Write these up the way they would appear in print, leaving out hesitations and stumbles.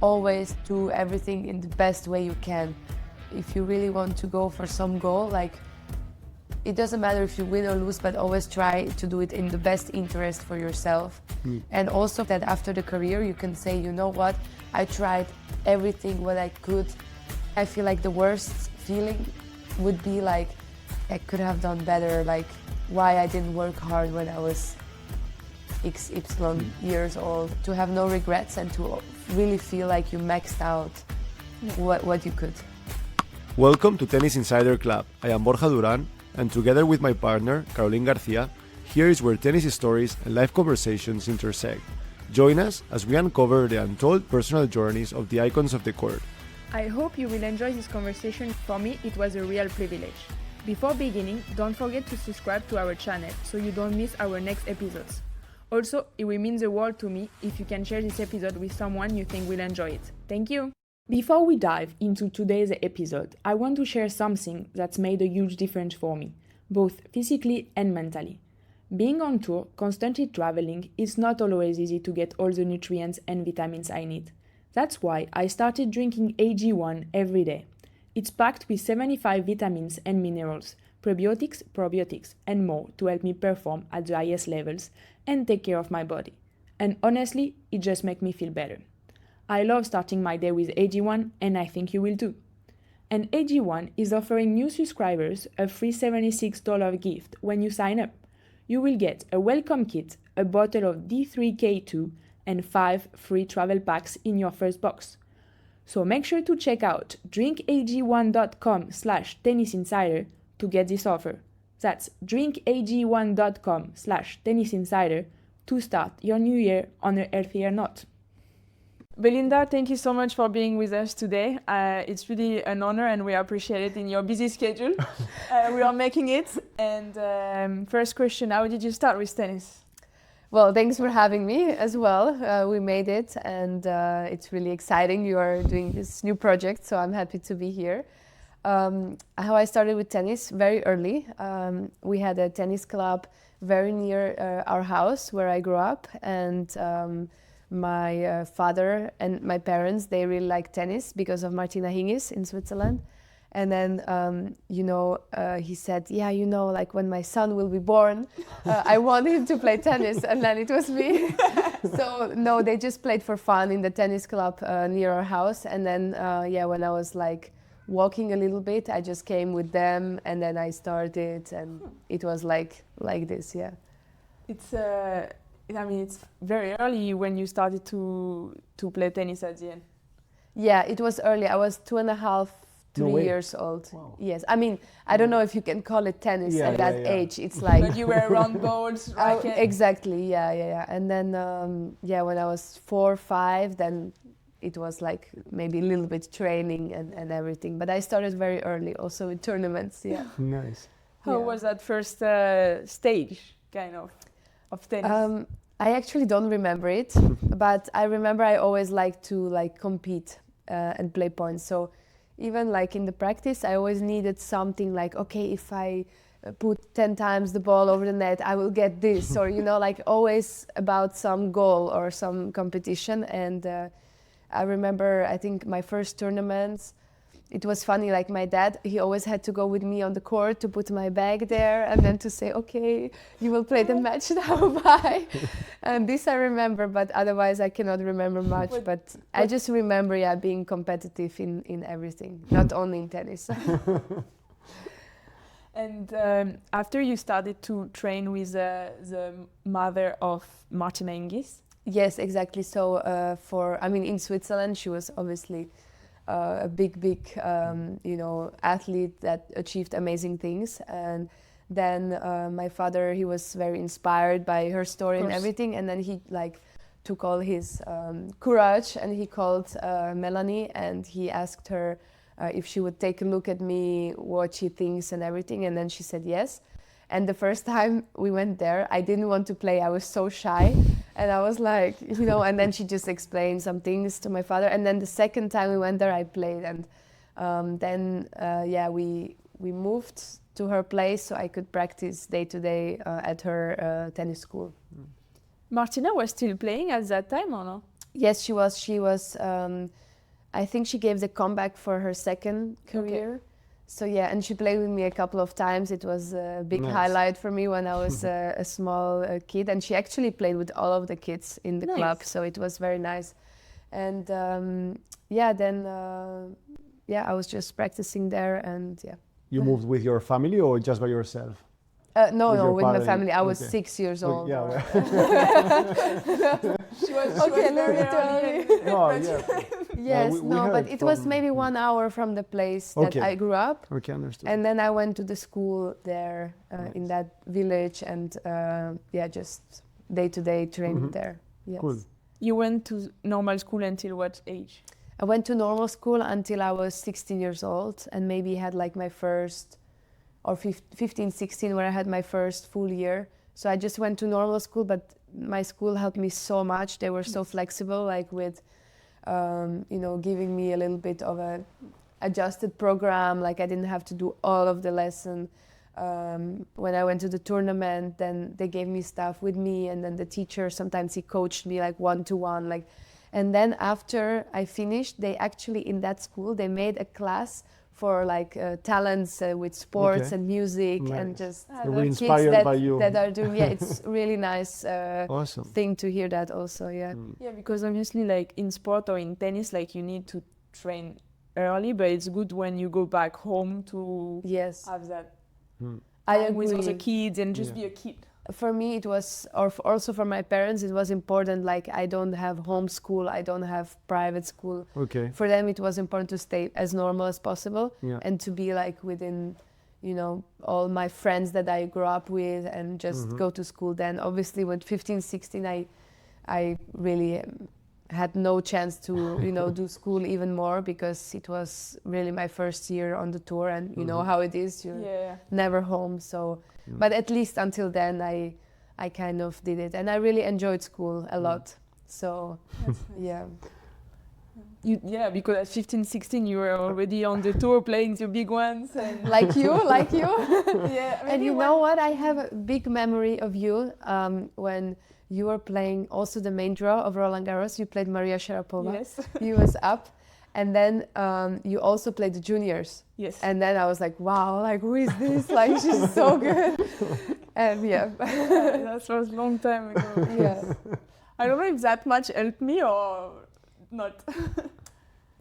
always do everything in the best way you can. If you really want to go for some goal, like, it doesn't matter if you win or lose, but always try to do it in the best interest for yourself. And also that after the career, you can say, you know what, I tried everything what I could. I feel like the worst feeling would be like, I could have done better, like why I didn't work hard when I was XY years old. To have no regrets and to really feel like you maxed out what you could. Welcome to Tennis Insider Club. I am Borja Durán, and together with my partner, Caroline Garcia, here is where tennis stories and life conversations intersect. Join us as we uncover the untold personal journeys of the icons of the court. I hope you will enjoy this conversation. For me, it was a real privilege. Before beginning, don't forget to subscribe to our channel so you don't miss our next episodes. Also, it will mean the world to me if you can share this episode with someone you think will enjoy it. Thank you! Before we dive into today's episode, I want to share something that's made a huge difference for me, both physically and mentally. Being on tour, constantly traveling, is not always easy to get all the nutrients and vitamins I need. That's why I started drinking AG1 every day. It's packed with 75 vitamins and minerals, prebiotics, probiotics, and more to help me perform at the highest levels and take care of my body. And honestly, it just makes me feel better. I love starting my day with AG1, and I think you will too. And AG1 is offering new subscribers a free $76 gift when you sign up. You will get a welcome kit, a bottle of D3K2, and 5 free travel packs in your first box. So make sure to check out drinkag1.com/tennisinsider to get this offer. That's drinkag1.com/tennisinsider to start your new year on a healthier note. Belinda, thank you so much for being with us today. It's really an honor and we appreciate it in your busy schedule. We are making it. And first question, how did you start with tennis? Well, thanks for having me as well. We made it and it's really exciting. You are doing this new project, so I'm happy to be here. How I started with tennis very early. We had a tennis club very near our house where I grew up, and my father and my parents, they really like tennis because of Martina Hingis in Switzerland. And then, he said, like when my son will be born, I want him to play tennis. And then it was me. So, no, they just played for fun in the tennis club near our house. And then, when I was like walking a little bit, I just came with them and then I started. And it was like this, yeah. It's very early when you started to play tennis at the end. Yeah, it was early. I was 2.5, 3 years old. Wow. Yes, I don't know if you can call it tennis at that age. It's like... But you were around balls, racket. Exactly, yeah. And then, when I was 4, 5, then it was like maybe a little bit training and everything. But I started very early, also with tournaments, yeah. Nice. How was that first stage, kind of tennis? I actually don't remember it, but I remember I always liked to compete and play points. So even like in the practice, I always needed something like, okay, if I put 10 times the ball over the net, I will get this, or always about some goal or some competition. And I remember, I think my first tournaments, it was funny, like my dad, he always had to go with me on the court to put my bag there and then to say, okay, you will play the match now, bye. And this I remember, but otherwise I cannot remember much. But I just remember, being competitive in everything, not only in tennis. And after you started to train with the mother of Martina Hingis? Yes, exactly. So in Switzerland, she was obviously a big athlete that achieved amazing things. And then my father, he was very inspired by her story and everything. And then he took all his courage and he called Melanie and he asked her if she would take a look at me, what she thinks and everything. And then she said yes. And the first time we went there, I didn't want to play. I was so shy. And I was like, and then she just explained some things to my father. And then the second time we went there, I played. And then we moved to her place so I could practice day to day at her tennis school. Martina was still playing at that time or no? Yes, she was. I think she gave the comeback for her second career. So yeah, and she played with me a couple of times. It was a big highlight for me when I was a small kid. And she actually played with all of the kids in the club, so it was very nice. And then I was just practicing there, and yeah. You moved with your family or just by yourself? No, with my family. I was 6 years old. Yeah. She was very early. Yes, but it was maybe 1 hour from the place that I grew up. Okay, understood. And then I went to the school there in that village, and just day-to-day training there. Yes. Cool. You went to normal school until what age? I went to normal school until I was 16 years old, and maybe had like my first, or 15, 16, where I had my first full year. So I just went to normal school, but my school helped me so much. They were so flexible, like with, giving me a little bit of a adjusted program. Like I didn't have to do all of the lesson. When I went to the tournament, then they gave me stuff with me, and then the teacher, sometimes he coached me like one-to-one. And then after I finished, they actually, in that school, they made a class for like talents with sports and music, and just kids that are doing. Yeah, it's really nice awesome thing to hear that also. Yeah. Yeah, because obviously, like in sport or in tennis, like you need to train early, but it's good when you go back home to have that. I agree. With other kids and just be a kid. For me, it was, also for my parents, it was important. Like I don't have homeschool, I don't have private school. Okay. For them, it was important to stay as normal as possible and to be like within, all my friends that I grew up with, and just go to school. Then obviously with 15, 16, I really had no chance to, do school even more, because it was really my first year on the tour, and you know how it is, you're never home. So, but at least until then, I kind of did it, and I really enjoyed school a lot. So, because at 15, 16, you were already on the tour playing the big ones. And like you. Yeah. And you know what? I have a big memory of you when you were playing also the main draw of Roland Garros. You played Maria Sharapova. Yes. You was up. And then you also played the juniors. Yes. And then I was like, wow, like who is this? Like she's so good. And that was a long time ago. Yeah. I don't know if that much helped me or not.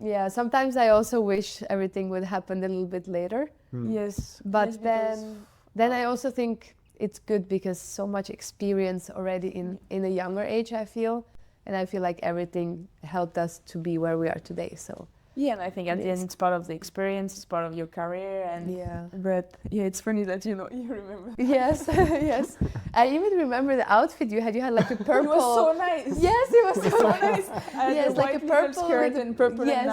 Yeah, sometimes I also wish everything would happen a little bit later. Yes. But then I also think it's good because so much experience already in a younger age, I feel. And I feel like everything helped us to be where we are today. So and I think at the end it's part of the experience, it's part of your career, and but it's funny that you remember. Yes, yes. I even remember the outfit you had. You had like a purple. It was so nice. Yes, it was so nice. Yes, like a purple skirt and purple and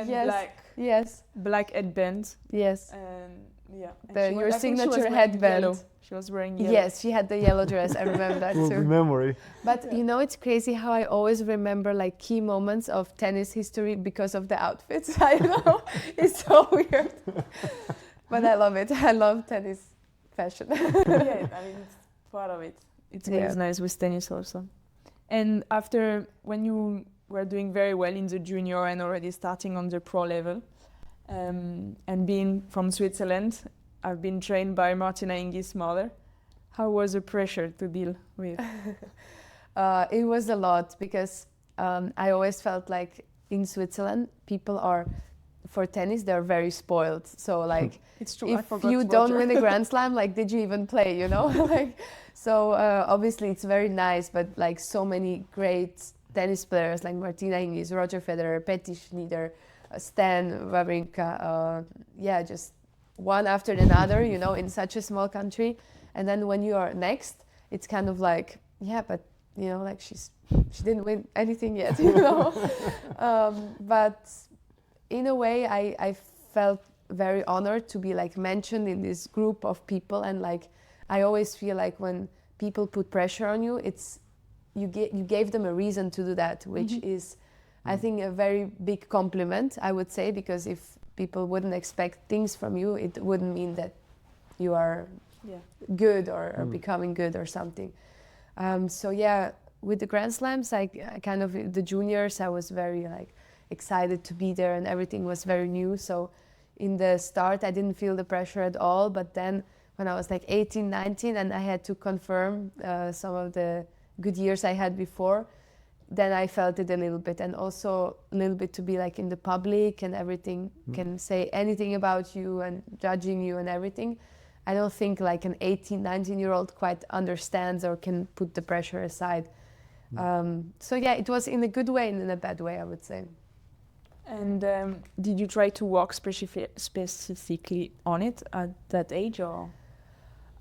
black. Yes. Black headband. Yes. And your signature headband. Yellow. She was wearing yellow. Yes, she had the yellow dress. I remember that too. Memory. But it's crazy how I always remember like key moments of tennis history because of the outfits. I know, it's so weird. But I love it. I love tennis fashion. It's part of it. It's always nice with tennis also. And after, when you were doing very well in the junior and already starting on the pro level, and being from Switzerland, I've been trained by Martina Hingis' mother. How was the pressure to deal with? It was a lot because I always felt like in Switzerland, people are, for tennis, they're very spoiled. So like, it's true. If you don't win a Grand Slam, like, did you even play, So obviously it's very nice, but like so many great tennis players like Martina Hingis, Roger Federer, Petty Schnieder, Stan Wawrinka, just one after another, in such a small country. And then when you are next, it's kind of like, but like she didn't win anything yet, But in a way, I felt very honored to be like mentioned in this group of people. And like, I always feel like when people put pressure on you, it's you gave them a reason to do that, which is, I think, a very big compliment, I would say, because if people wouldn't expect things from you, it wouldn't mean that you are good or becoming good or something. with the Grand Slams, I kind of, the juniors, I was very like excited to be there and everything was very new. So in the start, I didn't feel the pressure at all. But then when I was like 18, 19, and I had to confirm some of the good years I had before, then I felt it a little bit. And also a little bit to be like in the public and everything can say anything about you and judging you and everything. I don't think like an 18, 19-year-old quite understands or can put the pressure aside. So yeah, it was in a good way and in a bad way, I would say. And did you try to work specifically on it at that age, or?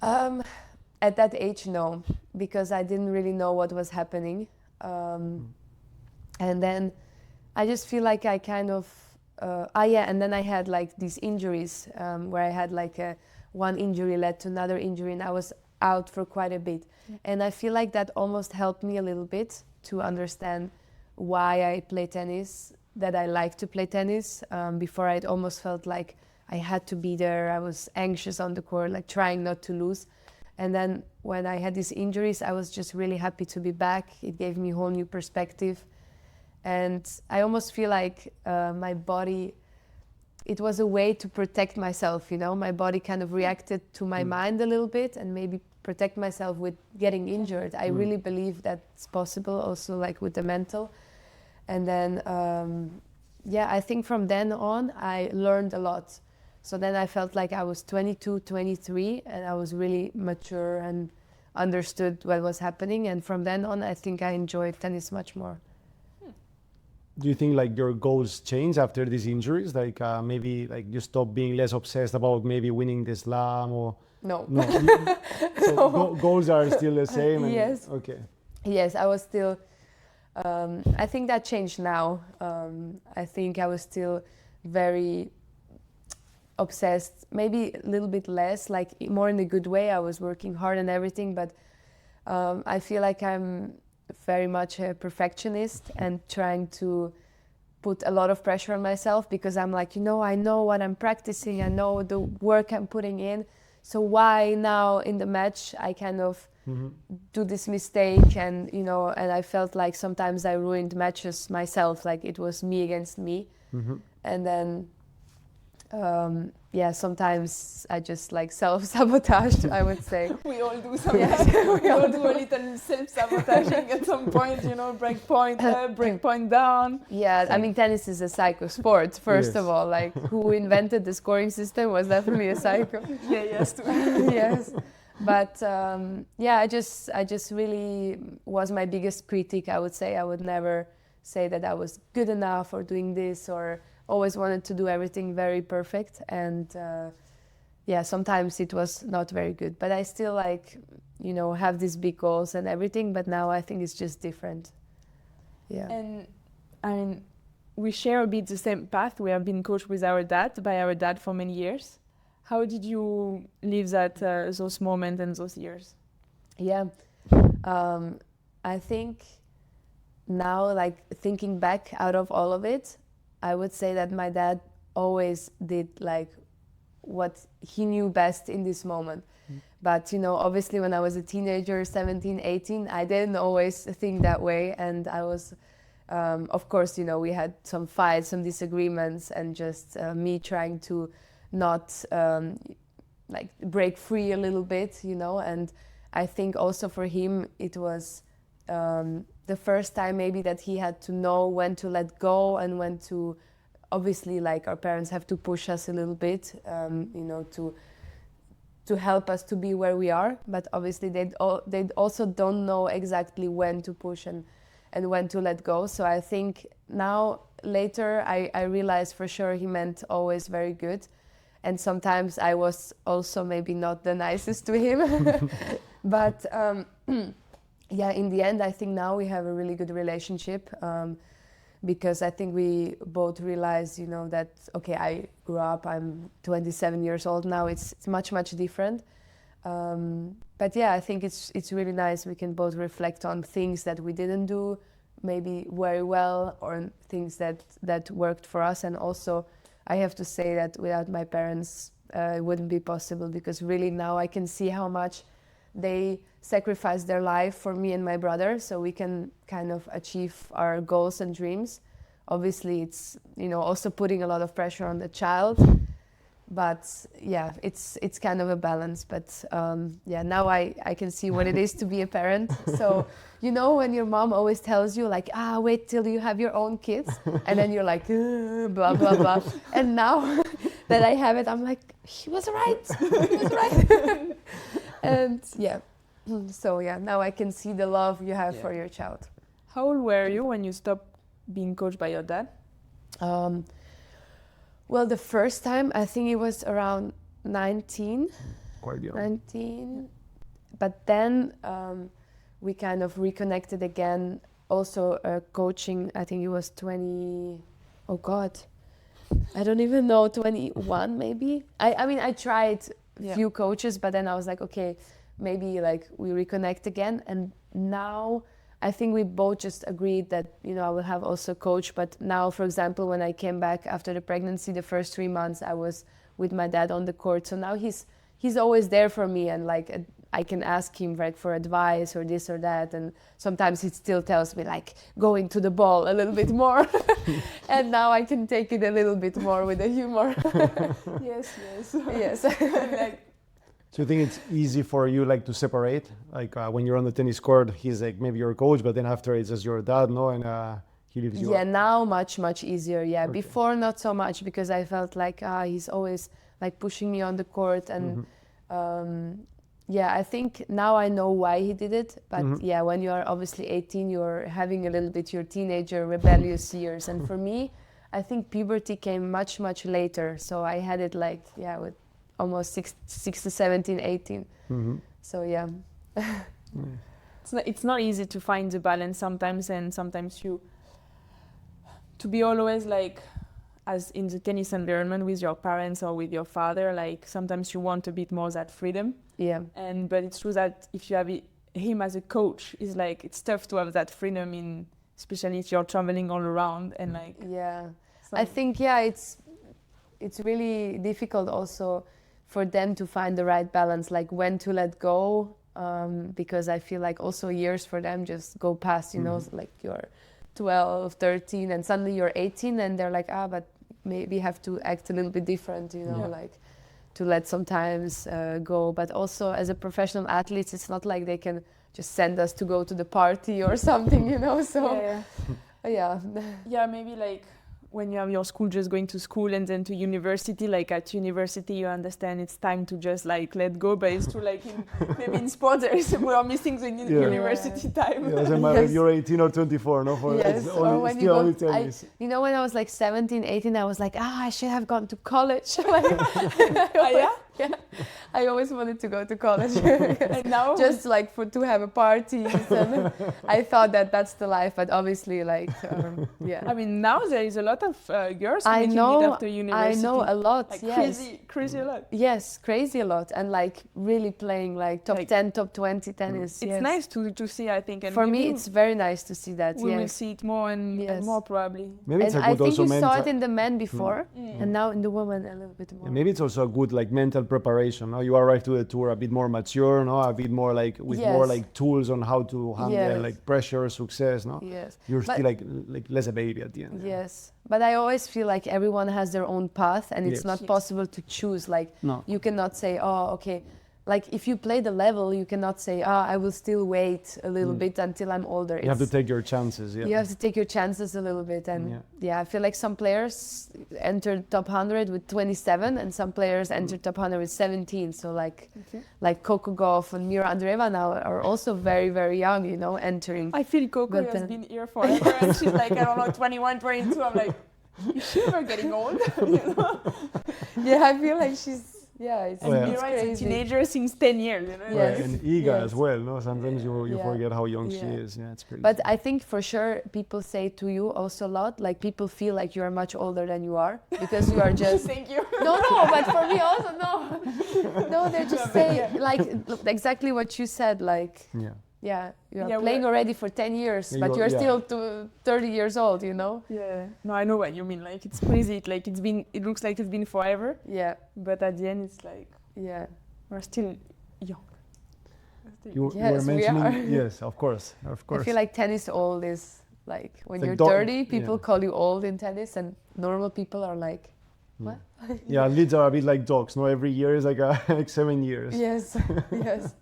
At that age, no, because I didn't really know what was happening. And then I just feel like I kind of, and then I had like these injuries where I had like one injury led to another injury and I was out for quite a bit. And I feel like that almost helped me a little bit to understand why I play tennis, that I like to play tennis. Before I'd almost felt like I had to be there. I was anxious on the court, like trying not to lose. And then when I had these injuries, I was just really happy to be back. It gave me a whole new perspective. And I almost feel like my body, it was a way to protect myself, you know? My body kind of reacted to my mind a little bit and maybe protect myself with getting injured. I really believe that's possible also like with the mental. And then, I think from then on, I learned a lot. So then I felt like I was 22, 23, and I was really mature and understood what was happening. And from then on, I think I enjoyed tennis much more. Do you think like your goals change after these injuries? Like maybe like you stop being less obsessed about maybe winning the slam or? No. So goals are still the same? And, yes. Okay. Yes, I was still, I think that changed now. I think I was still very obsessed, maybe a little bit less, like more in a good way. I was working hard and everything, but I feel like I'm very much a perfectionist and trying to put a lot of pressure on myself because I'm like, I know what I'm practicing, I know the work I'm putting in, so why now in the match I kind of do this mistake? And and I felt like sometimes I ruined matches myself, like it was me against me. And then sometimes I just like self-sabotage, I would say. We all do sometimes. We all do a little self-sabotaging at some point, break point up, break point down. Yeah, I mean, tennis is a psycho sport, first of all. Like, who invented the scoring system was definitely a psycho. Yes. Yes. But I just really was my biggest critic, I would say. I would never say that I was good enough for doing this, or always wanted to do everything very perfect. And sometimes it was not very good. But I still have these big goals and everything, but now I think it's just different. Yeah. And I mean, we share a bit the same path. We have been coached by our dad for many years. How did you live those moments and those years? Yeah, I think now, like thinking back out of all of it, I would say that my dad always did like what he knew best in this moment. But, obviously when I was a teenager, 17, 18, I didn't always think that way. And I was, of course, we had some fights, some disagreements, and just me trying to not break free a little bit, and I think also for him it was the first time maybe that he had to know when to let go and when to, obviously like our parents have to push us a little bit, to help us to be where we are, but obviously they also don't know exactly when to push and when to let go. So I think now later I realized for sure he meant always very good. And sometimes I was also maybe not the nicest to him. But in the end, I think now we have a really good relationship, because I think we both realize, that, okay, I grew up, I'm 27 years old now, it's much, much different. But I think it's really nice. We can both reflect on things that we didn't do maybe very well, or things that worked for us. And also, I have to say that without my parents, it wouldn't be possible, because really now I can see how much they sacrifice their life for me and my brother so we can kind of achieve our goals and dreams. Obviously, it's, you know, also putting a lot of pressure on the child. But yeah, it's kind of a balance. But yeah, now I can see what it is to be a parent. So, you know, when your mom always tells you like, wait till you have your own kids. And then you're like, blah, blah, blah. And now that I have it, I'm like, he was right. He was right. And yeah, so yeah, now I can see the love you have for your child. How old were you when you stopped being coached by your dad? Well, the first time, I think it was around 19. Quite young. 19. But then we kind of reconnected again. Also coaching, I think it was 20, oh God, I don't even know, 21 maybe. I mean, I tried a few coaches, but then I was like, okay, maybe like we reconnect again. And now I think we both just agreed that, you know, I will have also a coach. But now, for example, when I came back after the pregnancy, the first 3 months I was with my dad on the court. So now he's always there for me, and like I can ask him like for advice or this or that. And sometimes he still tells me like go into the ball a little bit more. And now I can take it a little bit more with the humor. Yes. Yes. Like, So you think it's easy for you like to separate? Like when you're on the tennis court, he's like maybe your coach, but then after it's just your dad, no? And he leaves you. Yeah, now much easier. Yeah, Okay. Before not so much, because I felt like he's always like pushing me on the court. And yeah, I think now I know why he did it. But yeah, when you are obviously 18, you're having a little bit your teenager rebellious years. And for me, I think puberty came much later. So I had it like, yeah, with almost 16, 17, 18. So yeah. it's not easy to find the balance sometimes, and sometimes to be always like, as in the tennis environment with your parents or with your father, like sometimes you want a bit more that freedom. Yeah. But it's true that if you have him as a coach, it's like it's tough to have that freedom especially if you're traveling all around and like. Yeah. I think it's really difficult also for them to find the right balance, like when to let go, because I feel like also years for them just go past, you know, like you're 12, 13, and suddenly you're 18, and they're like, but maybe have to act a little bit different, you know, like to let sometimes go. But also as a professional athlete, it's not like they can just send us to go to the party or something, you know, so yeah, maybe like when you have your school, just going to school and then to university, like at university you understand it's time to just like let go, but it's true like maybe in sports we are missing the university time. Yeah, doesn't matter if you're 18 or 24, no? Yes, or when you go, tennis. You know, when I was like 17, 18, I was like, I should have gone to college. Yeah, I always wanted to go to college. And now? Just like to have a party. And I thought that's the life, but obviously like, yeah. I mean, now there is a lot of girls I making know, it after university. I know a lot, like yes. Crazy a lot. Yes, crazy a lot. And like really playing like top 10, top 20 tennis. It's nice to see, I think. And for me, it's very nice to see that, we will see it more and more probably. Maybe it's and a good I think also you saw it in the men before, and now in the women a little bit more. Maybe it's also a good like mental preparation. No? You arrive to the tour a bit more mature, no? A bit more like with more like tools on how to handle like pressure, success, no? Yes. You're still like less a baby at the end. Yes. But I always feel like everyone has their own path, and it's not possible to choose. Like you cannot say, okay. Like if you play the level, you cannot say, I will still wait a little bit until I'm older. You have to take your chances. Yeah. You have to take your chances a little bit. And I feel like some players enter top 100 with 27 and some players enter top 100 with 17. So like Coco Gauff and Mira Andreeva now are also very, very young, you know, entering. I feel Coco has been here forever and she's like, I don't know, 21, 22. I'm like, is she ever getting old? You know? Yeah, I feel like she's, it's Mira is a teenager since 10 years, you know? Yes. And Iga as well, no? Sometimes you forget how young she is. Yeah, it's crazy. But I think for sure people say to you also a lot, like people feel like you are much older than you are because you are just... Thank you. No, but for me also, no. No, they just say like exactly what you said, like... Yeah, you're playing already for 10 years, but you're still 30 years old, you know? Yeah. No, I know what you mean. Like, it's crazy. It looks like it's been forever. Yeah. But at the end, it's like... Yeah. We're still young. You Yes, were we mentioning, are. yes, of course. I feel like tennis old is like when It's you're like 30, people yeah. call you old in tennis, and normal people are like, what? Yeah, leads are a bit like dogs. No, every year is like like 7 years. Yes, yes.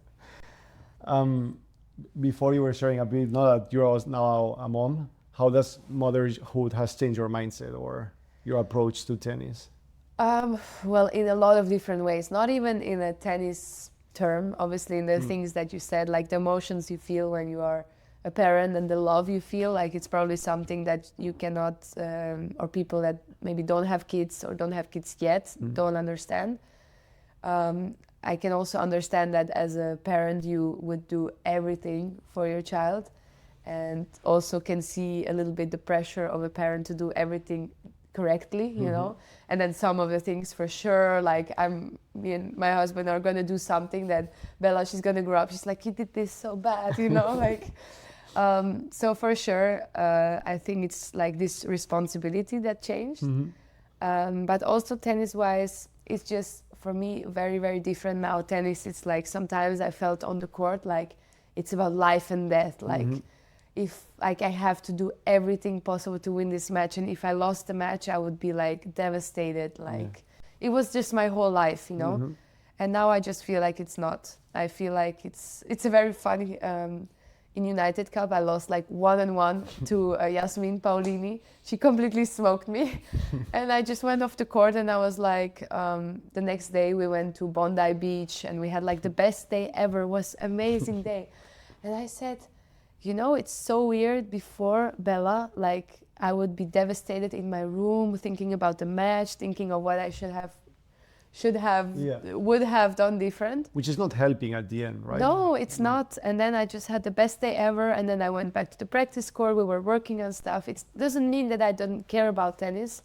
Before you were sharing a bit, now that you're now a mom, how does motherhood has changed your mindset or your approach to tennis? Well, in a lot of different ways, not even in a tennis term, obviously in the things that you said, like the emotions you feel when you are a parent and the love you feel, like it's probably something that you cannot, or people that maybe don't have kids or don't have kids yet, don't understand. I can also understand that as a parent you would do everything for your child, and also can see a little bit the pressure of a parent to do everything correctly, you know. And then some of the things for sure, like me and my husband are gonna do something that Bella, she's gonna grow up, she's like, you did this so bad, you know, like. So for sure, I think it's like this responsibility that changed. But also tennis-wise, it's just for me very, very different now. Tennis, it's like sometimes I felt on the court like it's about life and death. Like if like I have to do everything possible to win this match, and if I lost the match, I would be like devastated. Like it was just my whole life, you know. And now I just feel like it's not. I feel like it's a very funny. In United Cup, I lost like 1-1 to Yasmin Paolini. She completely smoked me. And I just went off the court, and I was like, the next day we went to Bondi Beach and we had like the best day ever. It was an amazing day. And I said, you know, it's so weird. Before Bella, like I would be devastated in my room, thinking about the match, thinking of what I would have done different. Which is not helping at the end, right? No, it's not. And then I just had the best day ever. And then I went back to the practice court. We were working on stuff. It doesn't mean that I don't care about tennis,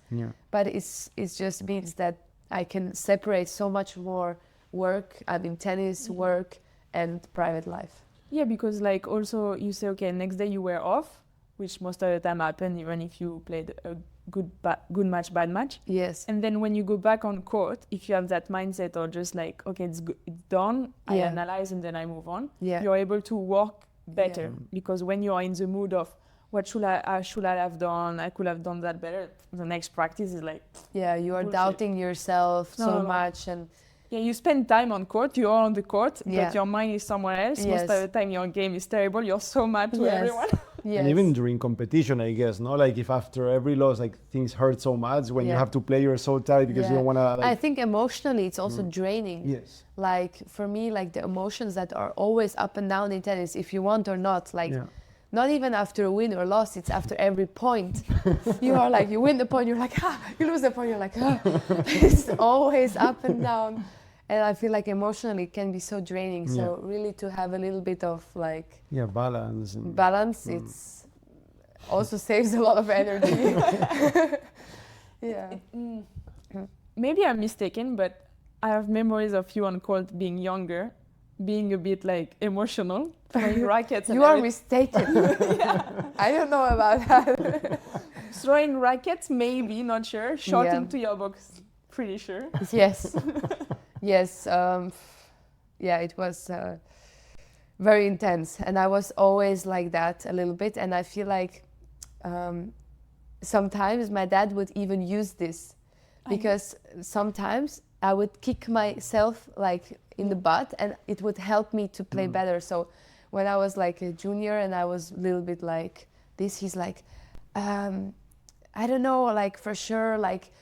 but it just means that I can separate so much more work, tennis, work, and private life. Yeah, because like also you say, okay, next day you were off, which most of the time happen even if you played a good match, bad match. Yes. And then when you go back on court, if you have that mindset or just like, okay, it's done, I analyze and then I move on, you're able to work better. Because when you are in the mood of what should I have done, I could have done that better, the next practice is like, you are doubting yourself so much. And you spend time on court, you are on the court, but your mind is somewhere else. Most of the time your game is terrible, you're so mad to everyone. And even during competition, I guess, no? Like if after every loss, like things hurt so much, when you have to play, you're so tired because you don't want to. Like... I think emotionally it's also draining. Yes. Like for me, like the emotions that are always up and down in tennis, if you want or not, like not even after a win or loss, it's after every point. You are like, you win the point, you're like, you lose the point, you're like, It's always up and down. And I feel like emotionally it can be so draining. So really to have a little bit of like balance. It's also saves a lot of energy. Maybe I'm mistaken, but I have memories of you on court being younger, being a bit like emotional, throwing rackets. You are mistaken. I don't know about that. Throwing rackets, maybe, not sure. Shot into your box, pretty sure. Yes. Yes, it was very intense, and I was always like that a little bit, and I feel like sometimes my dad would even use this, because sometimes I would kick myself like in the butt, and it would help me to play better. So when I was like a junior and I was a little bit like this, he's like, I don't know, like for sure, like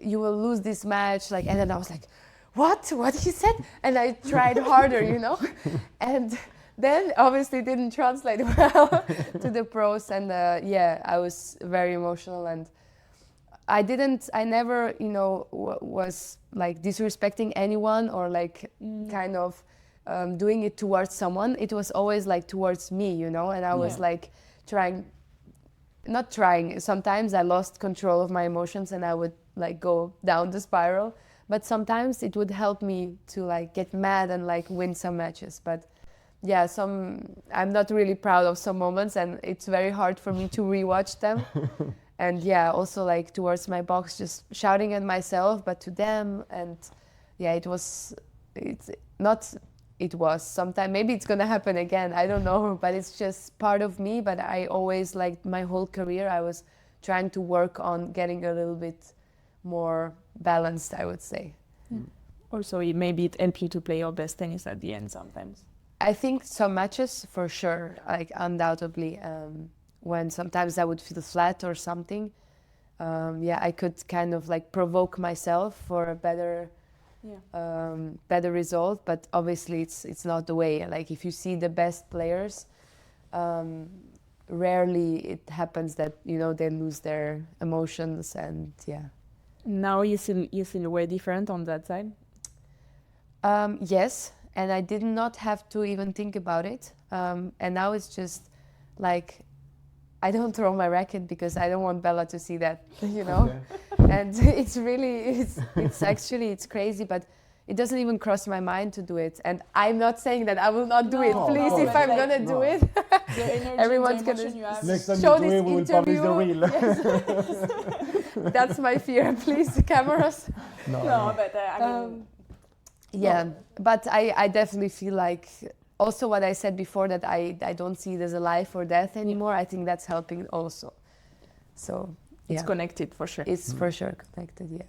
you will lose this match, like, and then I was like, what he said? And I tried harder, you know, and then obviously didn't translate well to the pros. And I was very emotional, and I never, you know, was like disrespecting anyone or like kind of doing it towards someone. It was always like towards me, you know, and I was like not trying. Sometimes I lost control of my emotions and I would like go down the spiral. But sometimes it would help me to like get mad and like win some matches. But I'm not really proud of some moments, and it's very hard for me to rewatch them. And also like towards my box, just shouting at myself, but to them. And it's not it was. Sometimes maybe it's gonna happen again, I don't know, but it's just part of me. But I always, like my whole career, I was trying to work on getting a little bit more balanced, I would say. Also, maybe it helped you to play your best tennis at the end sometimes. I think some matches for sure, like undoubtedly, when sometimes I would feel flat or something, I could kind of like provoke myself for a better result. But obviously it's not the way. Like if you see the best players, rarely it happens that, you know, they lose their emotions. And Now you feel way different on that side? Yes, and I did not have to even think about it. And now it's just like, I don't throw my racket because I don't want Bella to see that, you know. And it's really, it's actually, it's crazy, but it doesn't even cross my mind to do it. And I'm not saying that I will not do it. Please, if I'm gonna do it, everyone's gonna Next time show you do this it, we will publish the interview. reel. Yes. That's my fear. Please, cameras. But but I definitely feel like, also what I said before, that I don't see it as a life or death anymore. I think that's helping also. So it's connected for sure. It's for sure connected, yeah.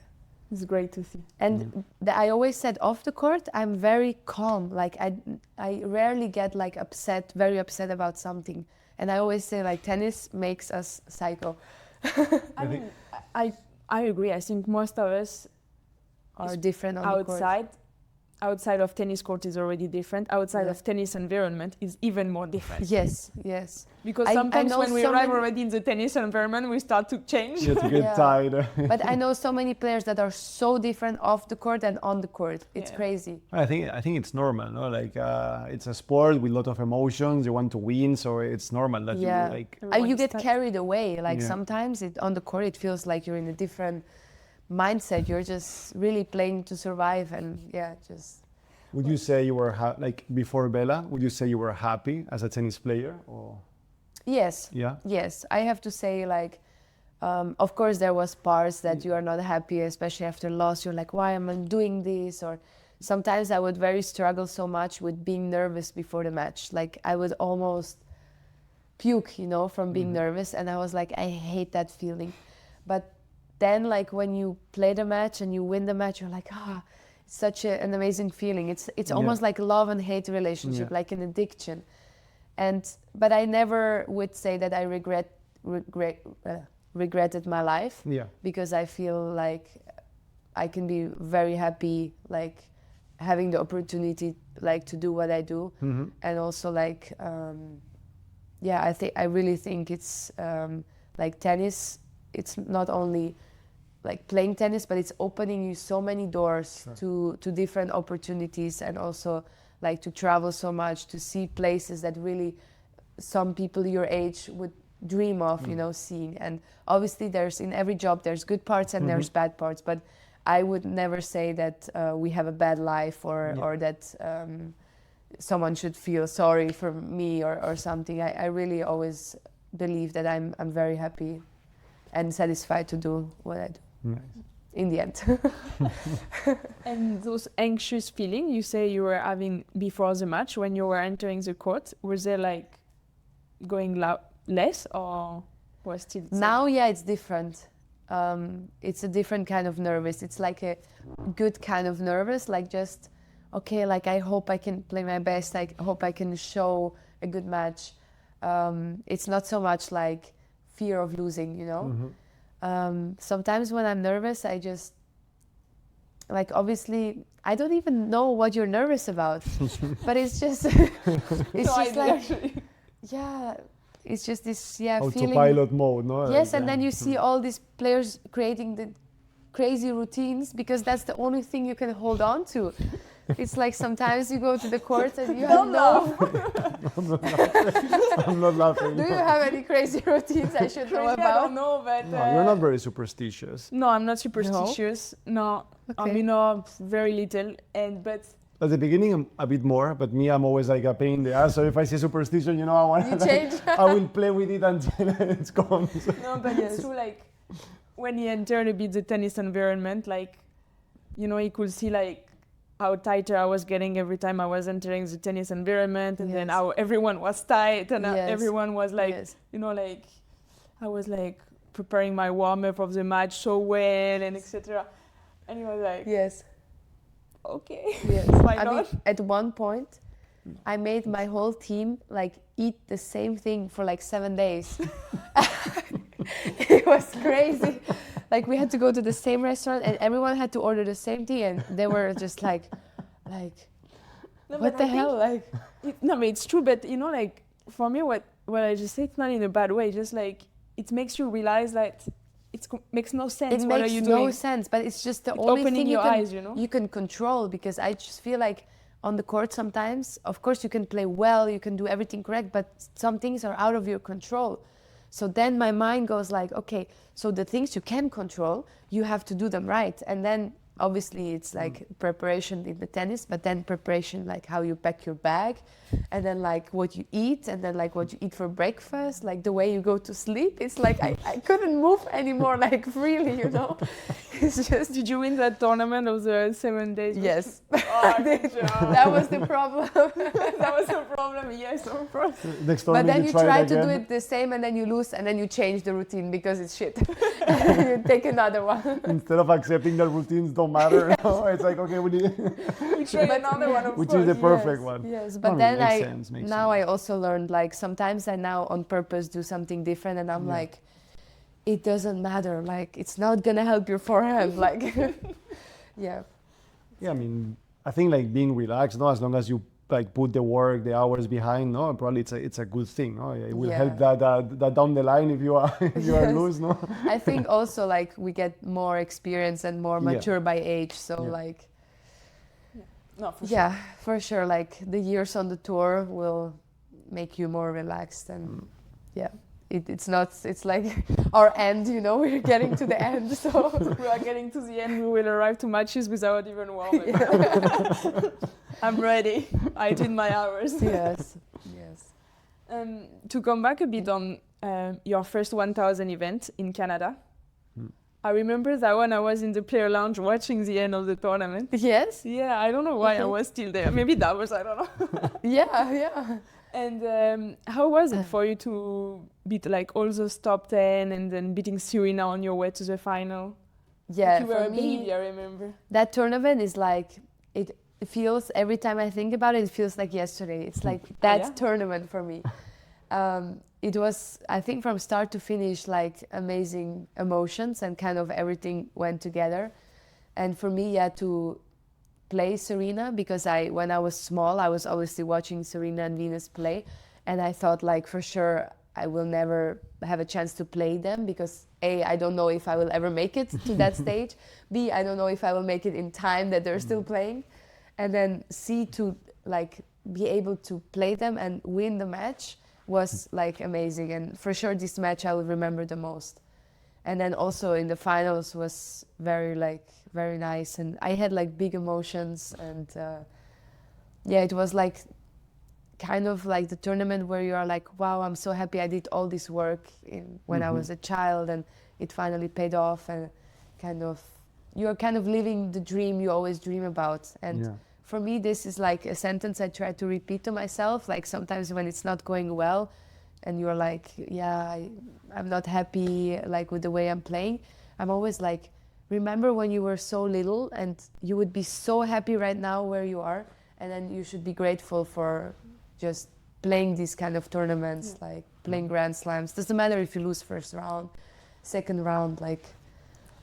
It's great to see. And I always said off the court, I'm very calm. Like I rarely get like very upset about something. And I always say like tennis makes us psycho. I mean, I agree. I think most of us are different on outside. The court. Outside of tennis court is already different. Outside of tennis environment is even more different. Yes. Because sometimes when we arrive already in the tennis environment, we start to change. You have to get tired. But I know so many players that are so different off the court and on the court. It's crazy. I think it's normal, no? Like it's a sport with a lot of emotions. You want to win, so it's normal that you like. You get carried away. Like sometimes on the court, it feels like you're in a different mindset. You're just really playing to survive, and just. Would you say you were like before Bella? Would you say you were happy as a tennis player? Or? Yes. Yeah. Yes, I have to say, like, of course there was parts that you are not happy, especially after loss. You're like, why am I doing this? Or sometimes I would very struggle so much with being nervous before the match. Like I would almost puke, you know, from being nervous, and I was like, I hate that feeling. But then, like, when you play the match and you win the match, you're like, it's such an amazing feling. It's almost like a love and hate relationship, like an addiction. But I never would say that I regretted my life, because I feel like I can be very happy, like having the opportunity, like to do what I do, and also like, I really think it's like tennis. It's not only like playing tennis, but it's opening you so many doors to different opportunities, and also like to travel so much, to see places that really some people your age would dream of, you know, seeing. And obviously in every job there's good parts and there's bad parts, but I would never say that we have a bad life or that someone should feel sorry for me or something. I really always believe that I'm very happy and satisfied to do what I do. Nice. In the end. And those anxious feelings you say you were having before the match, when you were entering the court, was they like going less, or was still the same? Now, it's different. It's a different kind of nervous. It's like a good kind of nervous, like just, okay, like I hope I can play my best. I hope I can show a good match. It's not so much like fear of losing, you know. Sometimes when I'm nervous, I just, like, obviously, I don't even know what you're nervous about, but it's just, it's just this, feeling. Autopilot mode, no? Yes, and then you see all these players creating the crazy routines, because that's the only thing you can hold on to. It's like sometimes you go to the court and you have I'm not laughing. Do you have any crazy routines I should know about? I don't know, but... No, you're not very superstitious. No, I'm not superstitious. No. Okay. I mean, very little. But at the beginning, I'm a bit more, but I'm always like a pain in the ass. So if I see superstition, I want to change. I will play with it until it's gone. So. No, but it's true, like, when you enter a bit the tennis environment, like, you could see, like, how tighter I was getting every time I was entering the tennis environment, and then how everyone was tight, and everyone was like, you know, like I was like preparing my warm-up of the match so well, and etc. And he was like, okay, why not? I mean, at one point, I made my whole team like eat the same thing for like 7 days. It was crazy. Like we had to go to the same restaurant and everyone had to order the same thing, and they were just like, no, what the hell? Like, no, but it's true. But you know, like for me, what I just say, it's not in a bad way. Just like it makes you realize that it makes no sense. It what makes are you no doing? sense, but it's just the only opening thing your eyes, you know? you can control, because I just feel like on the court sometimes, of course you can play well, you can do everything correct, but some things are out of your control. So then my mind goes like, okay, so the things you can control, you have to do them right. And then obviously it's like preparation in the tennis, but then preparation like how you pack your bag, and then like what you eat, and then like what you eat for breakfast, like the way you go to sleep. It's like I couldn't move anymore like freely, you know. It's just. Did you win that tournament of the 7 days? Yes. Oh, That was the problem. That was the problem. Yes, of course. Next But then you try to do again. it the same, and then you lose, and then you change the routine because it's shit. You take another one. Instead of accepting that routines don't matter, no, it's like, okay, we try another one, of which course. is the perfect one. Yes, but No, then makes sense, makes now sense. I also learned, like sometimes I now on purpose do something different, and I'm like, it doesn't matter, like it's not gonna help your forehand, like yeah. Yeah, I mean, I think like being relaxed, no, as long as you like put the work, the hours behind, no, probably it's a good thing, no. It will help that down the line if you are are loose, no. I think also like we get more experience and more mature by age, so like. No, for sure. Yeah, for sure. Like the years on the tour will make you more relaxed, and it's not. It's like our end. You know, we're getting to the end, so we are getting to the end. We will arrive to matches without even warming. I'm ready. I did my hours. Yes. To come back a bit on your first 1000 event in Canada. I remember that when I was in the player lounge watching the end of the tournament. Yes. Yeah, I don't know why I was still there. Maybe that was, I don't know. Yeah. And how was it for you to beat like all those top 10 and then beating Serena on your way to the final? Yeah, like you were for a me, baby, I remember. That tournament is like, it feels, every time I think about it, it feels like yesterday. It's like that tournament for me. It was, I think, from start to finish, like amazing emotions, and kind of everything went together. And for me, to play Serena, because when I was small, I was obviously watching Serena and Venus play, and I thought like for sure I will never have a chance to play them, because A, I don't know if I will ever make it to that stage. B, I don't know if I will make it in time that they're still playing. And then C, to like be able to play them and win the match was like amazing, and for sure this match I will remember the most. And then also in the finals was very nice, and I had like big emotions, and it was like kind of like the tournament where you are like, wow, I'm so happy I did all this work when I was a child, and it finally paid off, and you're kind of living the dream you always dream about. And for me, this is like a sentence I try to repeat to myself, like sometimes when it's not going well and you're like, I'm not happy like with the way I'm playing. I'm always like, remember when you were so little and you would be so happy right now where you are, and then you should be grateful for just playing these kind of tournaments, like playing Grand Slams. Doesn't matter if you lose first round, second round, like.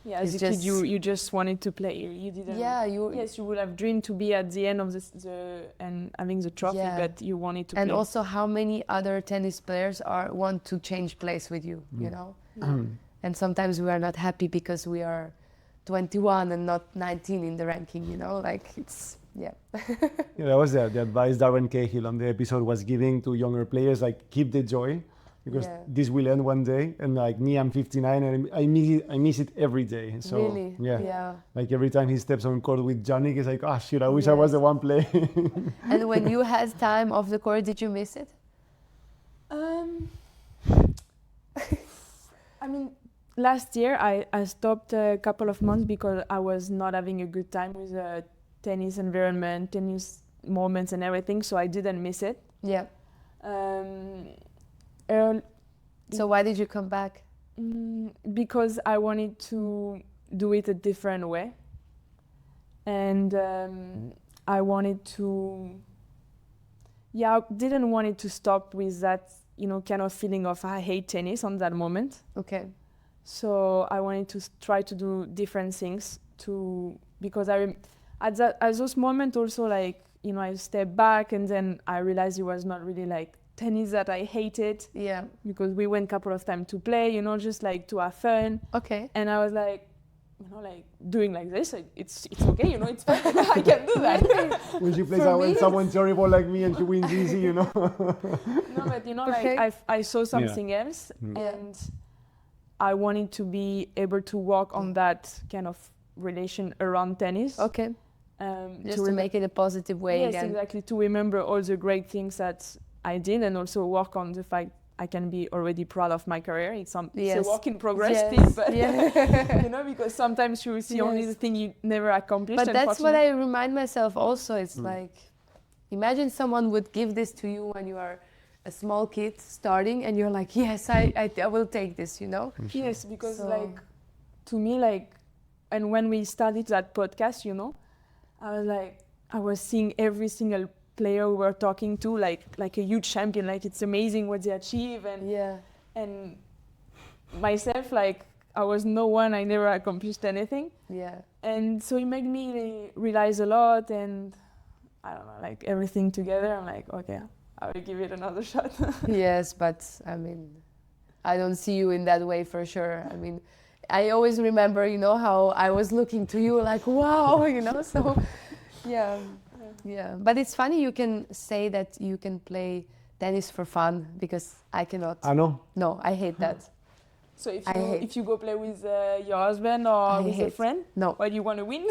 Yeah, as a kid, you just wanted to play. You didn't. Yeah, Yes, you would have dreamed to be at the end of and having the trophy, but you wanted to. And play. Also, how many other tennis players want to change place with you? You know, and sometimes we are not happy because we are 21 and not 19 in the ranking. You know, like it's that was the advice Darren Cahill on the episode was giving to younger players, like keep the joy. Because this will end one day, and like me, I'm 59, and I miss it every day. So really? Yeah. Like every time he steps on court with Johnny, he's like, oh shit, I wish I was the one playing. And when you had time off the court, did you miss it? I mean, last year I stopped a couple of months because I was not having a good time with tennis environment, tennis moments and everything, so I didn't miss it. Yeah. Earl- So why did you come back? because I wanted to do it a different way, and I wanted to, I didn't want it to stop with that, kind of feeling of I hate tennis on that moment. Okay. So I wanted to try to do different things because at those moments also, like, I stepped back and then I realized it was not really like tennis that I hated. Yeah. Because we went a couple of times to play, just like to have fun. Okay. And I was like, like doing like this, it's okay, it's fine. I can do that. When she plays For when me, someone's terrible like me and she wins easy, No, but Okay. like I saw something else, Yeah. and I wanted to be able to work on that kind of relation around tennis. Okay. Just to make it a positive way yes, again. exactly. To remember all the great things that I did, and also work on the fact I can be already proud of my career. It's a work in progress still, but because sometimes you see only the thing you never accomplished. But that's what I remind myself also. It's like, imagine someone would give this to you when you are a small kid starting, and you're like, yes, I will take this, Yes, because like, to me, like, and when we started that podcast, I was seeing every single player we were talking to like a huge champion, like it's amazing what they achieve, and myself, like, I was no one, I never accomplished anything, and so it made me realize a lot, and I don't know, like everything together, I'm like, okay, I will give it another shot. Yes, but I mean, I don't see you in that way for sure. I mean, I always remember, how I was looking to you like, wow, so yeah. But it's funny you can say that you can play tennis for fun, because I cannot. I know. No, I hate that. So if you go play with your husband or with a friend, no. Or you want to win?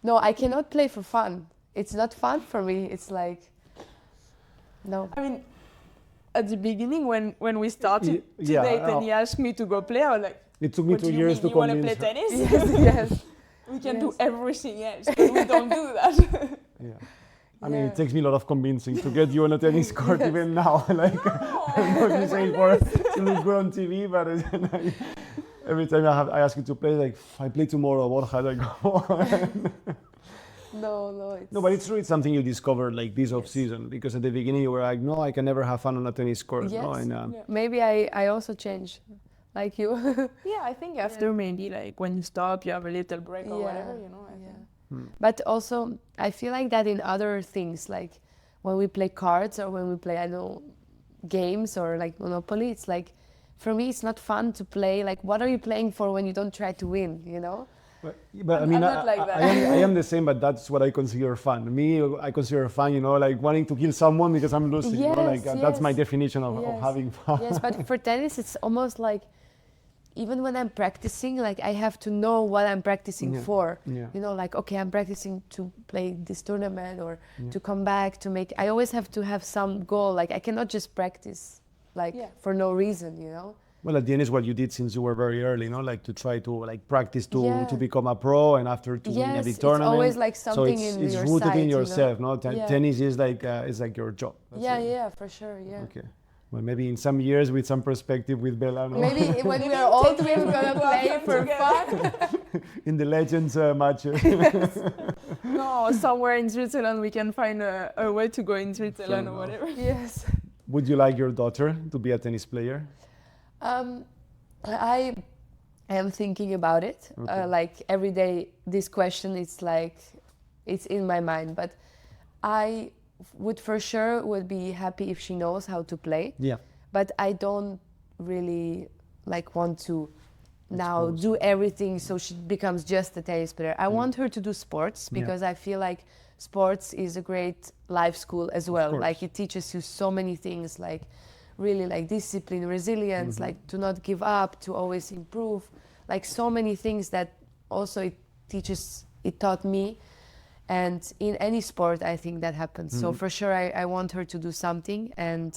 No, I cannot play for fun. It's not fun for me. It's like, no. I mean, at the beginning when we started to date and he asked me to go play, I was like, it took me 2 years to convince. You want to play tennis? Yes. We can do everything else, but we don't do that. Yeah. I mean, it takes me a lot of convincing to get you on a tennis court even now. Like, I'm not saying to look good on TV, but every time I ask you to play, like, I play tomorrow, Borja, like, No, but it's true. It's something you discovered like this off season, because at the beginning you were like, no, I can never have fun on a tennis court. Yes. No? And, maybe I also changed, like you. Yeah, I think after maybe like when you stop, you have a little break or whatever, I think. But also, I feel like that in other things, like when we play cards or when we play, I don't know, games or like Monopoly, it's like, for me, it's not fun to play. Like, what are you playing for when you don't try to win, But I mean, I'm not like that. I am the same, but that's what I consider fun. Me, I consider fun, like wanting to kill someone because I'm losing. That's my definition of having fun. Yes, but for tennis, it's almost like, even when I'm practicing, like I have to know what I'm practicing for. Yeah. Like, okay, I'm practicing to play this tournament or to come back to make. I always have to have some goal. Like I cannot just practice, for no reason. Well, at the end is what you did since you were very early, like to try to practice to become a pro, and after to win a big tournament. It's always like something so in it's your rooted sight, in yourself, no? Tennis is like your job. That's for sure. Yeah. Okay. Well, maybe in some years with some perspective with Bella. No? Maybe when we are old, we're gonna play for fun. In the Legends match. No, somewhere in Switzerland we can find a way to go in Switzerland or whatever. Yes. Would you like your daughter to be a tennis player? I am thinking about it. Okay. Like every day, this question, it's like, it's in my mind. But I would for sure would be happy if she knows how to play. Yeah. But I don't really want to now do everything so she becomes just a tennis player. I want her to do sports because I feel like sports is a great life school as well. Like it teaches you so many things, like really like discipline, resilience, like to not give up, to always improve, like so many things that also it taught me. And in any sport, I think that happens. So for sure, I want her to do something, and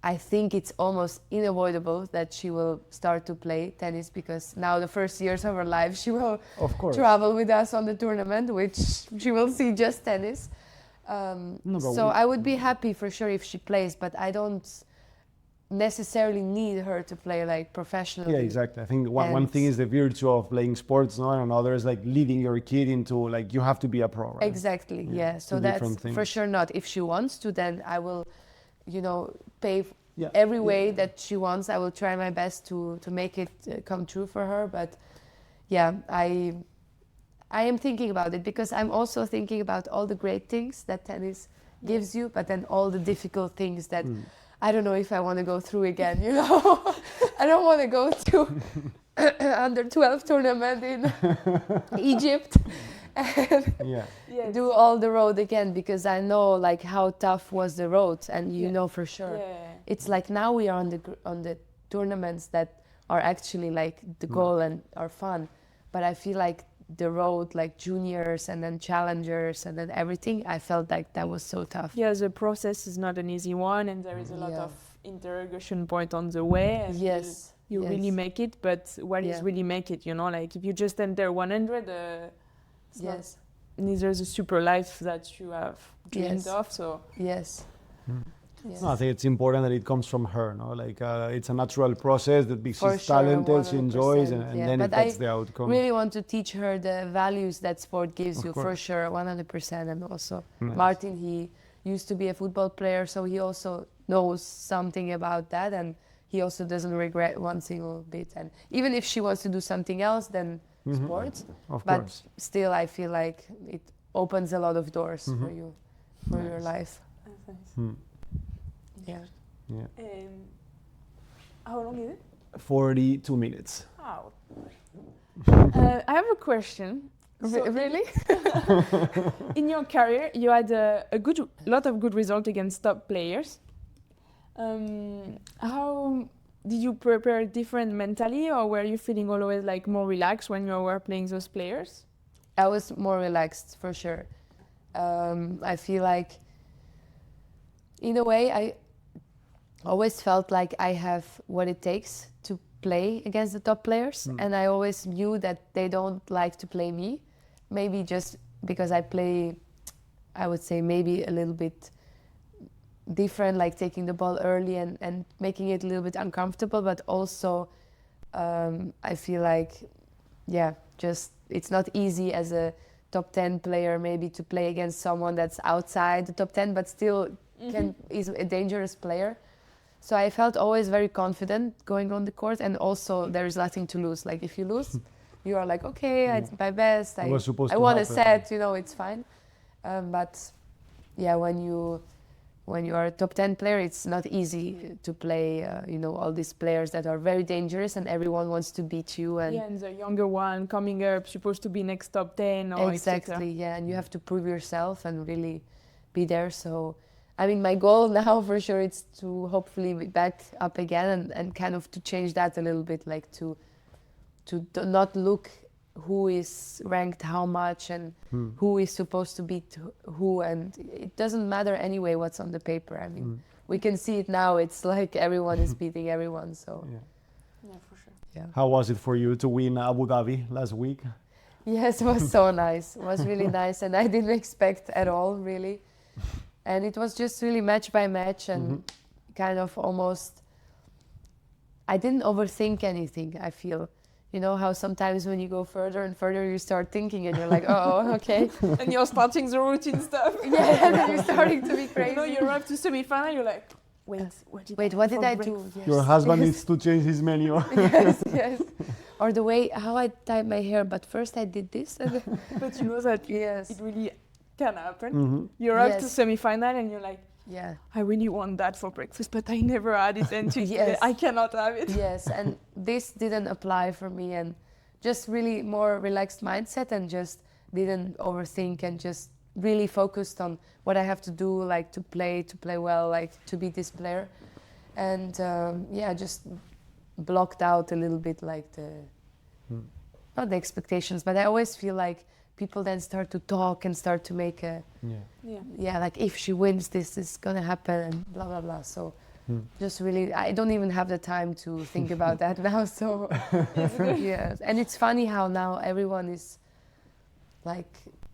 I think it's almost unavoidable that she will start to play tennis, because now the first years of her life she will Of course. travel with us on the tournament, which she will see just tennis. So I would be happy for sure if she plays, but I don't necessarily need her to play like professionally. Yeah, exactly. I think one thing is the virtue of playing sports, no? And another is like leading your kid into like you have to be a pro, right? Exactly. Yeah. So that's for sure not. If she wants to, then I will, pay every way that she wants. I will try my best to make it come true for her. But yeah, I am thinking about it, because I'm also thinking about all the great things that tennis gives you, but then all the difficult things that I don't know if I want to go through again, I don't want to go to under 12 tournament in Egypt and do all the road again, because I know like how tough was the road, and for sure. It's like now we are on the tournaments that are actually like the goal and are fun, but I feel like the road, like juniors and then challengers and then everything, I felt like that was so tough. Yeah, the process is not an easy one, and there is a lot of interrogation point on the way. And you really make it, but what is really make it? Like if you just enter 100, it's neither the super life that you have dreamed of. So Yes. No, I think it's important that it comes from her, no? Like it's a natural process that she's For sure, talented, she enjoys, and then that's the I outcome. really want to teach her the values that sport gives you, for sure, 100%. And also Martin, he used to be a football player, so he also knows something about that, and he also doesn't regret one single bit. And even if she wants to do something else than sports, but still I feel like it opens a lot of doors for you, for your life. Yeah. How long is it? 42 minutes. Wow. I have a question. Really? In your career, you had a lot of good results against top players. How did you prepare different mentally, or were you feeling always like more relaxed when you were playing those players? I was more relaxed, for sure. I feel like, in a way, I always felt like I have what it takes to play against the top players, and I always knew that they don't like to play me. Maybe just because I play, I would say maybe a little bit different, like taking the ball early and making it a little bit uncomfortable, but also I feel like, just it's not easy as a top 10 player maybe to play against someone that's outside the top 10, but still is a dangerous player. So I felt always very confident going on the court, and also there is nothing to lose. Like if you lose, you are like, okay, I did my best. I won a set, it's fine. But when you are a top 10 player, it's not easy to play, all these players that are very dangerous, and everyone wants to beat you. And the younger one coming up, supposed to be next top 10. Or exactly, and you have to prove yourself and really be there. So, I mean, my goal now for sure is to hopefully be back up again and kind of to change that a little bit, like to not look who is ranked how much and who is supposed to beat who, and it doesn't matter anyway what's on the paper. I mean, we can see it now. It's like everyone is beating everyone. So yeah, for sure. Yeah. How was it for you to win Abu Dhabi last week? Yes, it was so nice. It was really nice, and I didn't expect at all, really. And it was just really match by match, and kind of almost, I didn't overthink anything, I feel. You know how sometimes when you go further and further, you start thinking and you're like, oh, okay. And you're starting the routine stuff. Yeah, and then you're starting to be crazy. You arrive to semi-final, you're like, wait, what did I do? Yes. Your husband needs to change his menu. Yes. Or the way, how I tied my hair, but first I did this. But you know that it really can happen. You arrive to semi-final and you're like, I really want that for breakfast, but I never had it until today. I cannot have it. Yes, and this didn't apply for me, and just really more relaxed mindset, and just didn't overthink, and just really focused on what I have to do, like to play well, like to be this player. And just blocked out a little bit like not the expectations, but I always feel like people then start to talk and start to make like if she wins, this is gonna happen, and blah blah blah. So just really, I don't even have the time to think about that now. So yes, and it's funny how now everyone is like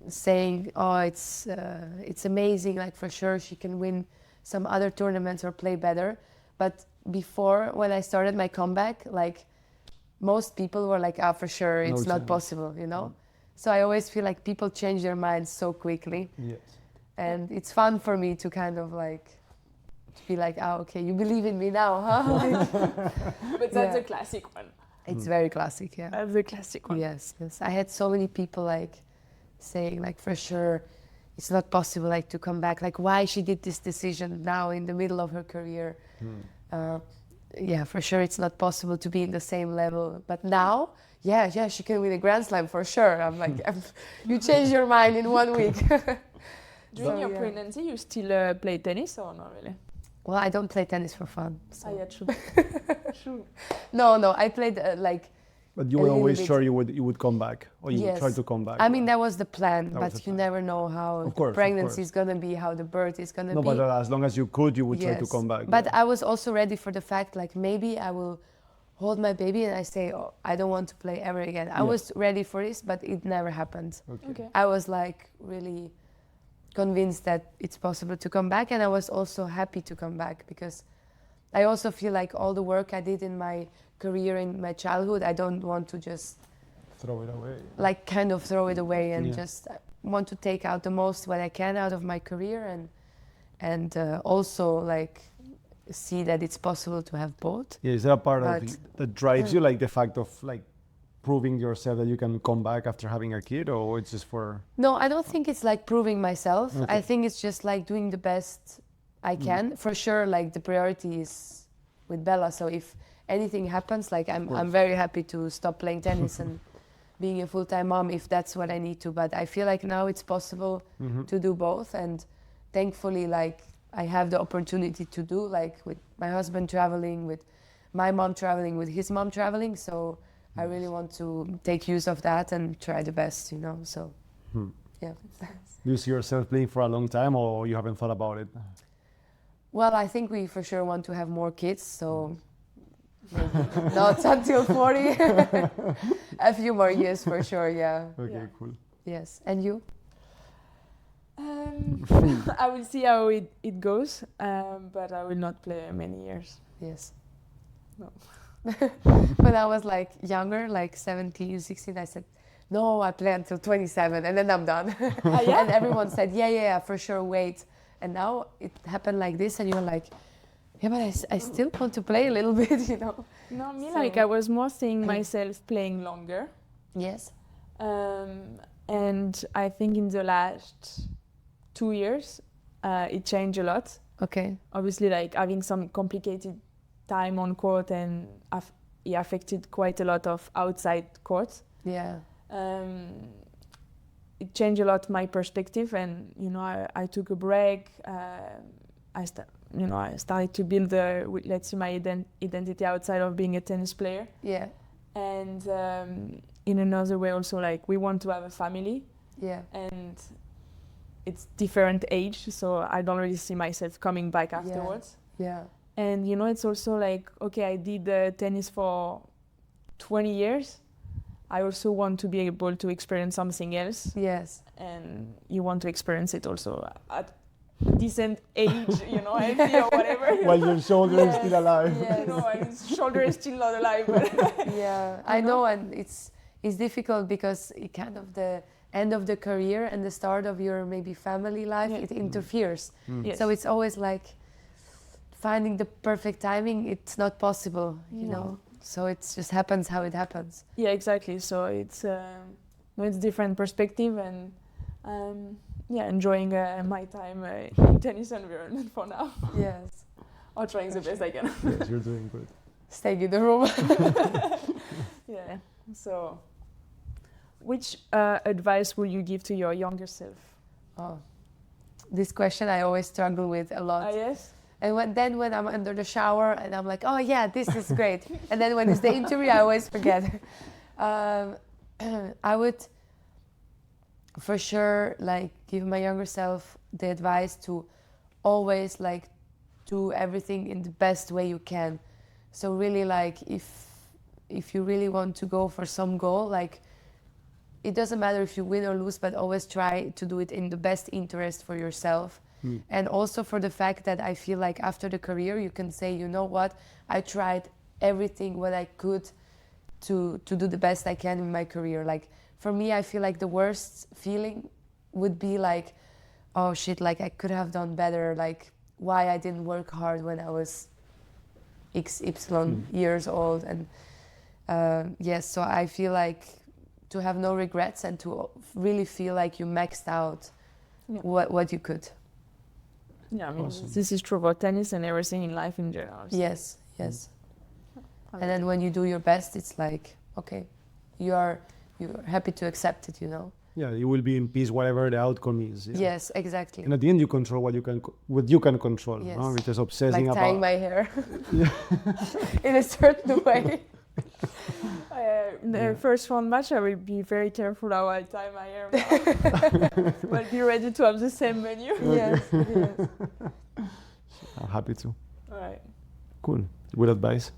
saying, oh, it's amazing, like for sure she can win some other tournaments or play better. But before, when I started my comeback, like most people were like, for sure it's not possible, you know. So I always feel like people change their minds so quickly. Yes. And it's fun for me to kind of like to be like, okay, you believe in me now, huh? Like, But that's a classic one. it's very classic, yeah. That's the classic one. Yes. I had so many people like saying like, for sure it's not possible like to come back, like why she did this decision now in the middle of her career. Yeah, for sure it's not possible to be in the same level. But now, yeah, she can win a Grand Slam for sure. I'm like, you changed your mind in 1 week. During your pregnancy, you still play tennis or not really? Well, I don't play tennis for fun. So. Yeah, true. True. No, I played like. But you were always sure you would come back, or you would try to come back. I mean, that was the plan, but you never know how the pregnancy is gonna be, how the birth is gonna be. No, but as long as you could, you would try to come back. But I was also ready for the fact, like maybe I will hold my baby and I say, oh, I don't want to play ever again. I was ready for this, but it never happened. Okay. I was like really convinced that it's possible to come back, and I was also happy to come back because I also feel like all the work I did in my career, in my childhood, I don't want to just throw it away. Like kind of throw it away and just want to take out the most what I can out of my career and also like see that it's possible to have both. Yeah, is there a part of that drives you, like the fact of like proving yourself that you can come back after having a kid, or it's just for? No, I don't think it's like proving myself. Okay. I think it's just like doing the best I can. For sure, like the priority is with Bella. So if anything happens, like I'm very happy to stop playing tennis and being a full-time mom if that's what I need to. But I feel like now it's possible to do both, and thankfully, like I have the opportunity to do, like with my husband traveling, with my mom traveling, with his mom traveling. So I really want to take use of that and try the best, you know. So yeah. Do you see yourself playing for a long time, or you haven't thought about it? Well, I think we for sure want to have more kids, so maybe not until 40. A few more years for sure, yeah. Okay, cool. Yes, and you? I will see how it goes, but I will not play many years. Yes. No. When I was like younger, like 17, 16, I said, no, I play until 27 and then I'm done. Yeah? And everyone said, yeah, for sure, wait. And now it happened like this and you're like, yeah, but I still want to play a little bit, you know. No, me, like I was more seeing myself playing longer. Yes. And I think in the last 2 years, it changed a lot. Okay. Obviously, like having some complicated time on court, and it affected quite a lot of outside court. Yeah. It changed a lot my perspective, and you know, I took a break. I started to build let's say my identity outside of being a tennis player. Yeah. And in another way, also like we want to have a family. Yeah. And it's different age, so I don't really see myself coming back afterwards. Yeah. And you know, it's also like, okay, I did tennis for 20 years. I also want to be able to experience something else. Yes. And you want to experience it also at a decent age, you know, healthy or whatever. While your shoulder is still alive. Yes. No, his shoulder is still not alive. But yeah, I know, and it's difficult because it kind of the end of the career and the start of your maybe family life, it interferes. Yes. So it's always like finding the perfect timing. It's not possible, you know. So it just happens how it happens. Yeah, exactly. So it's different perspective, and enjoying my time in tennis environment for now. Yes. Or trying the best I can. Yes, you're doing good. Staying in the room. Yeah. So, which advice would you give to your younger self? Oh, this question I always struggle with a lot. Yes. And when I'm under the shower and I'm like, oh yeah, this is great. And then when it's the interview, I always forget. I would for sure like give my younger self the advice to always like do everything in the best way you can. So really, like, if you really want to go for some goal, like, it doesn't matter if you win or lose, but always try to do it in the best interest for yourself. And also for the fact that I feel like after the career, you can say, you know what, I tried everything what I could to do the best I can in my career. Like, for me, I feel like the worst feeling would be like, oh shit, like I could have done better, like why I didn't work hard when I was XY years old. And yes, so I feel like to have no regrets and to really feel like you maxed out what you could. Yeah, I mean, this is true about tennis and everything in life in general. So. Yes. And then when you do your best, it's like, okay, you're happy to accept it, you know? Yeah, you will be in peace whatever the outcome is. Yeah. Yes, exactly. And at the end, you control what you can control. Yes. No? Because obsessing like about tying my hair in a certain way. The first one match, I will be very careful how I tie my hair now. But be ready to have the same menu. Yes. I'm happy to. All right. Cool. Good advice.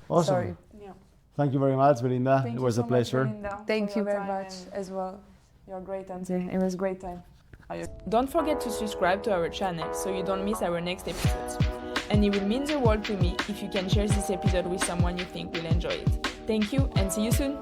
Awesome. Sorry. Yeah. Thank you very much, Belinda. Thank it you was so a pleasure. Much, Belinda, Thank you very time much as well. You're great, Auntie. It was a great time. Don't forget to subscribe to our channel so you don't miss our next episodes. And it will mean the world to me if you can share this episode with someone you think will enjoy it. Thank you and see you soon!